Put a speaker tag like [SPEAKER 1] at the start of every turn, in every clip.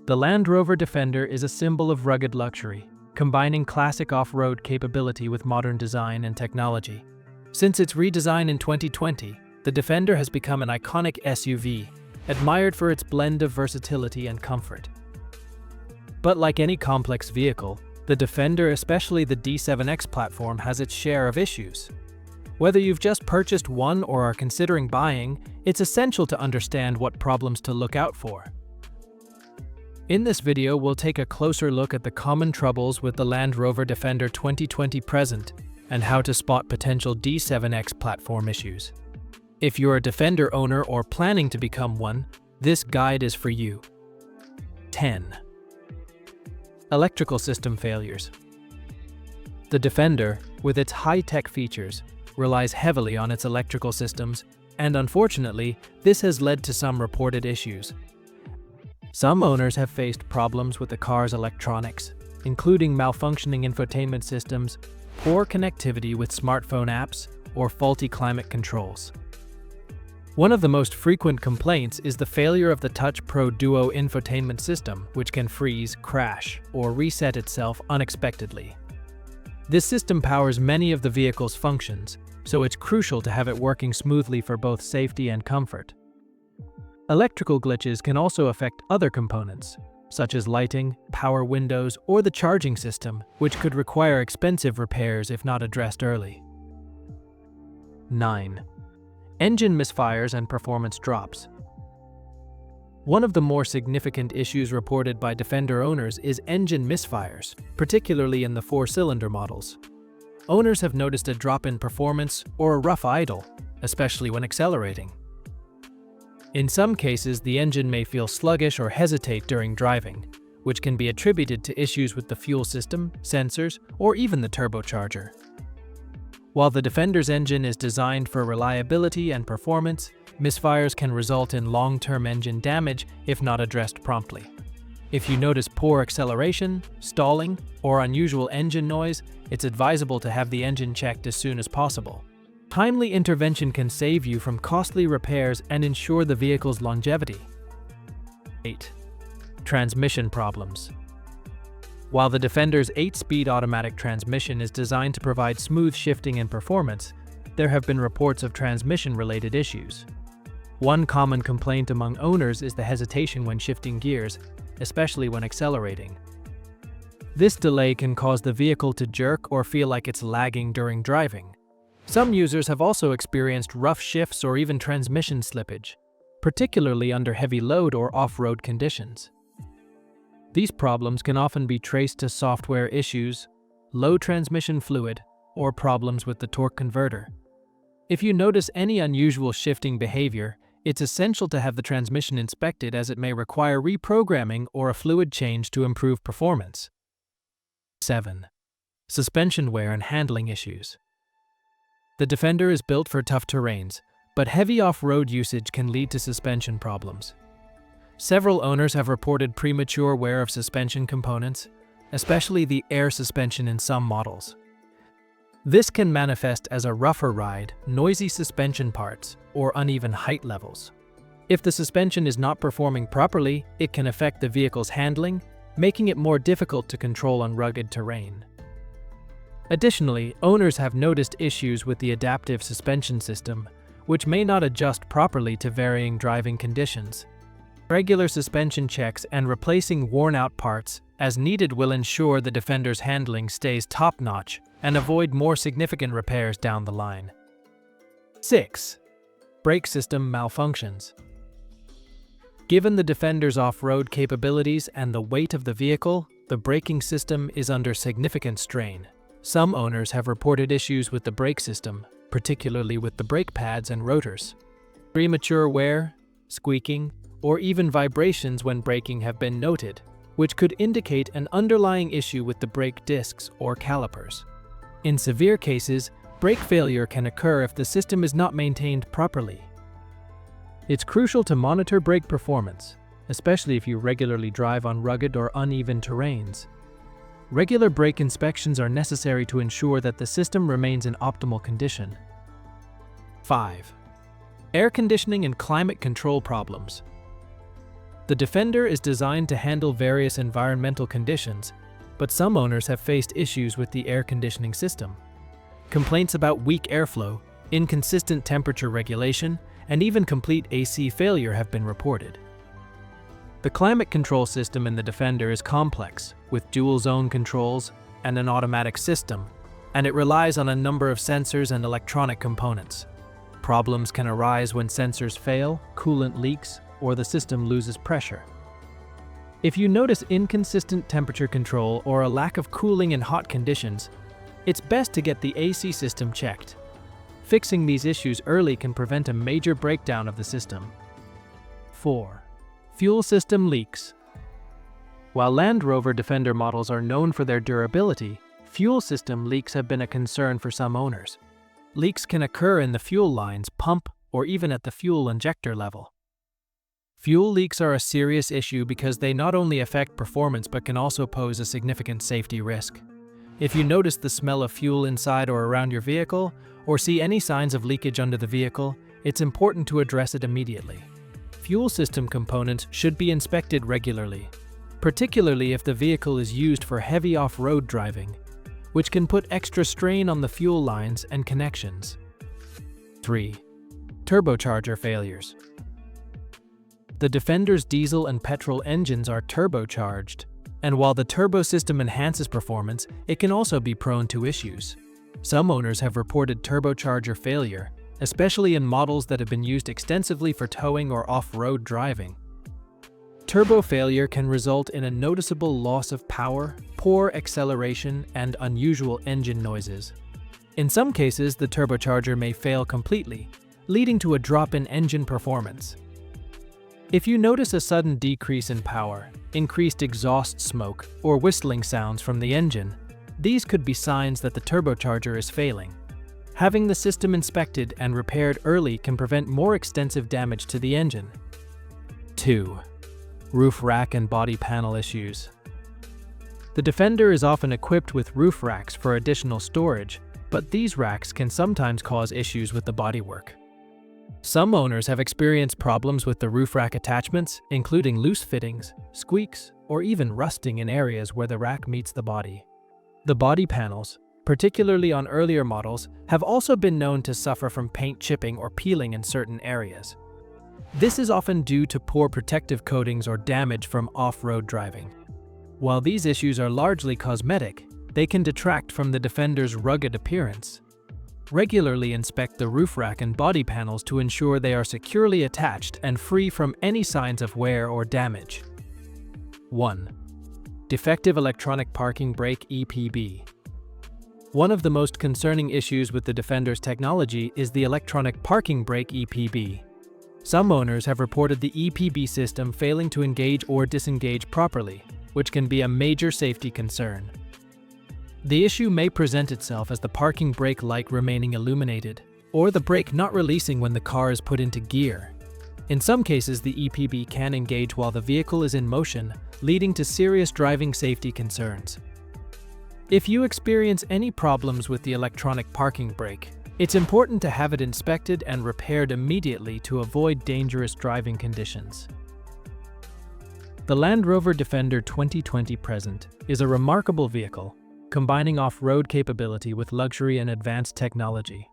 [SPEAKER 1] The Land Rover Defender is a symbol of rugged luxury, combining classic off-road capability with modern design and technology. Since its redesign in 2020, the Defender has become an iconic SUV, admired for its blend of versatility and comfort. But like any complex vehicle, the Defender, especially the D7x platform, has its share of issues. Whether you've just purchased one or are considering buying, it's essential to understand what problems to look out for. In this video, we'll take a closer look at the common troubles with the Land Rover Defender 2020 present and how to spot potential D7x platform issues. If you're a Defender owner or planning to become one, this guide is for you. 10. Electrical system failures. The Defender, with its high-tech features, relies heavily on its electrical systems, and unfortunately, this has led to some reported issues. Some owners have faced problems with the car's electronics, including malfunctioning infotainment systems, poor connectivity with smartphone apps, or faulty climate controls. One of the most frequent complaints is the failure of the Touch Pro Duo infotainment system, which can freeze, crash, or reset itself unexpectedly. This system powers many of the vehicle's functions, so it's crucial to have it working smoothly for both safety and comfort. Electrical glitches can also affect other components, such as lighting, power windows, or the charging system, which could require expensive repairs if not addressed early. 9. Engine misfires and performance drops. One of the more significant issues reported by Defender owners is engine misfires, particularly in the 4-cylinder models. Owners have noticed a drop in performance or a rough idle, especially when accelerating. In some cases, the engine may feel sluggish or hesitate during driving, which can be attributed to issues with the fuel system, sensors, or even the turbocharger. While the Defender's engine is designed for reliability and performance, misfires can result in long-term engine damage if not addressed promptly. If you notice poor acceleration, stalling, or unusual engine noise, it's advisable to have the engine checked as soon as possible. Timely intervention can save you from costly repairs and ensure the vehicle's longevity. 8. Transmission problems. While the Defender's 8-speed automatic transmission is designed to provide smooth shifting and performance, there have been reports of transmission-related issues. One common complaint among owners is the hesitation when shifting gears, especially when accelerating. This delay can cause the vehicle to jerk or feel like it's lagging during driving. Some users have also experienced rough shifts or even transmission slippage, particularly under heavy load or off-road conditions. These problems can often be traced to software issues, low transmission fluid, or problems with the torque converter. If you notice any unusual shifting behavior, it's essential to have the transmission inspected as it may require reprogramming or a fluid change to improve performance. 7. Suspension wear and handling issues. The Defender is built for tough terrains, but heavy off-road usage can lead to suspension problems. Several owners have reported premature wear of suspension components, especially the air suspension in some models. This can manifest as a rougher ride, noisy suspension parts, or uneven height levels. If the suspension is not performing properly, it can affect the vehicle's handling, making it more difficult to control on rugged terrain. Additionally, owners have noticed issues with the adaptive suspension system, which may not adjust properly to varying driving conditions. Regular suspension checks and replacing worn-out parts as needed will ensure the Defender's handling stays top-notch and avoid more significant repairs down the line. 6. Brake system malfunctions. Given the Defender's off-road capabilities and the weight of the vehicle, the braking system is under significant strain. Some owners have reported issues with the brake system, particularly with the brake pads and rotors. Premature wear, squeaking, or even vibrations when braking have been noted, which could indicate an underlying issue with the brake discs or calipers. In severe cases, brake failure can occur if the system is not maintained properly. It's crucial to monitor brake performance, especially if you regularly drive on rugged or uneven terrains. Regular brake inspections are necessary to ensure that the system remains in optimal condition. 5. Air conditioning and climate control problems. The Defender is designed to handle various environmental conditions, but some owners have faced issues with the air conditioning system. Complaints about weak airflow, inconsistent temperature regulation, and even complete AC failure have been reported. The climate control system in the Defender is complex, with dual zone controls and an automatic system, and it relies on a number of sensors and electronic components. Problems can arise when sensors fail, coolant leaks, or the system loses pressure. If you notice inconsistent temperature control or a lack of cooling in hot conditions, it's best to get the AC system checked. Fixing these issues early can prevent a major breakdown of the system. 4. Fuel system leaks. While Land Rover Defender models are known for their durability, fuel system leaks have been a concern for some owners. Leaks can occur in the fuel lines, pump, or even at the fuel injector level. Fuel leaks are a serious issue because they not only affect performance but can also pose a significant safety risk. If you notice the smell of fuel inside or around your vehicle, or see any signs of leakage under the vehicle, it's important to address it immediately. Fuel system components should be inspected regularly, particularly if the vehicle is used for heavy off-road driving, which can put extra strain on the fuel lines and connections. 3. Turbocharger failures. The Defender's diesel and petrol engines are turbocharged, and while the turbo system enhances performance, it can also be prone to issues. Some owners have reported turbocharger failure, especially in models that have been used extensively for towing or off-road driving. Turbo failure can result in a noticeable loss of power, poor acceleration, and unusual engine noises. In some cases, the turbocharger may fail completely, leading to a drop in engine performance. If you notice a sudden decrease in power, increased exhaust smoke, or whistling sounds from the engine, these could be signs that the turbocharger is failing. Having the system inspected and repaired early can prevent more extensive damage to the engine. 2. Roof rack and body panel issues. The Defender is often equipped with roof racks for additional storage, but these racks can sometimes cause issues with the bodywork. Some owners have experienced problems with the roof rack attachments, including loose fittings, squeaks, or even rusting in areas where the rack meets the body. The body panels, particularly on earlier models, have also been known to suffer from paint chipping or peeling in certain areas. This is often due to poor protective coatings or damage from off-road driving. While these issues are largely cosmetic, they can detract from the Defender's rugged appearance. Regularly inspect the roof rack and body panels to ensure they are securely attached and free from any signs of wear or damage. 1. Defective electronic parking brake (EPB). One of the most concerning issues with the Defender's technology is the electronic parking brake (EPB). Some owners have reported the EPB system failing to engage or disengage properly, which can be a major safety concern. The issue may present itself as the parking brake light remaining illuminated, or the brake not releasing when the car is put into gear. In some cases, the EPB can engage while the vehicle is in motion, leading to serious driving safety concerns. If you experience any problems with the electronic parking brake, it's important to have it inspected and repaired immediately to avoid dangerous driving conditions. The Land Rover Defender 2020 Present is a remarkable vehicle, combining off-road capability with luxury and advanced technology.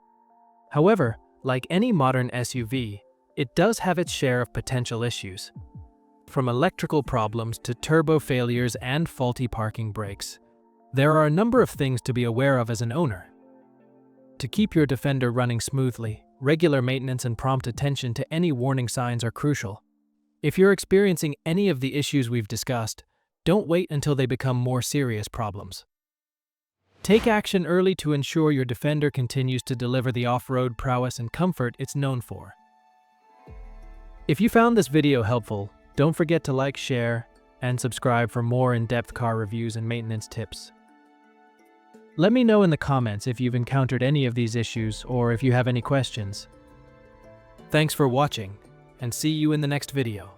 [SPEAKER 1] However, like any modern SUV, it does have its share of potential issues. From electrical problems to turbo failures and faulty parking brakes, there are a number of things to be aware of as an owner. To keep your Defender running smoothly, regular maintenance and prompt attention to any warning signs are crucial. If you're experiencing any of the issues we've discussed, don't wait until they become more serious problems. Take action early to ensure your Defender continues to deliver the off-road prowess and comfort it's known for. If you found this video helpful, don't forget to like, share, and subscribe for more in-depth car reviews and maintenance tips. Let me know in the comments if you've encountered any of these issues or if you have any questions. Thanks for watching, and see you in the next video.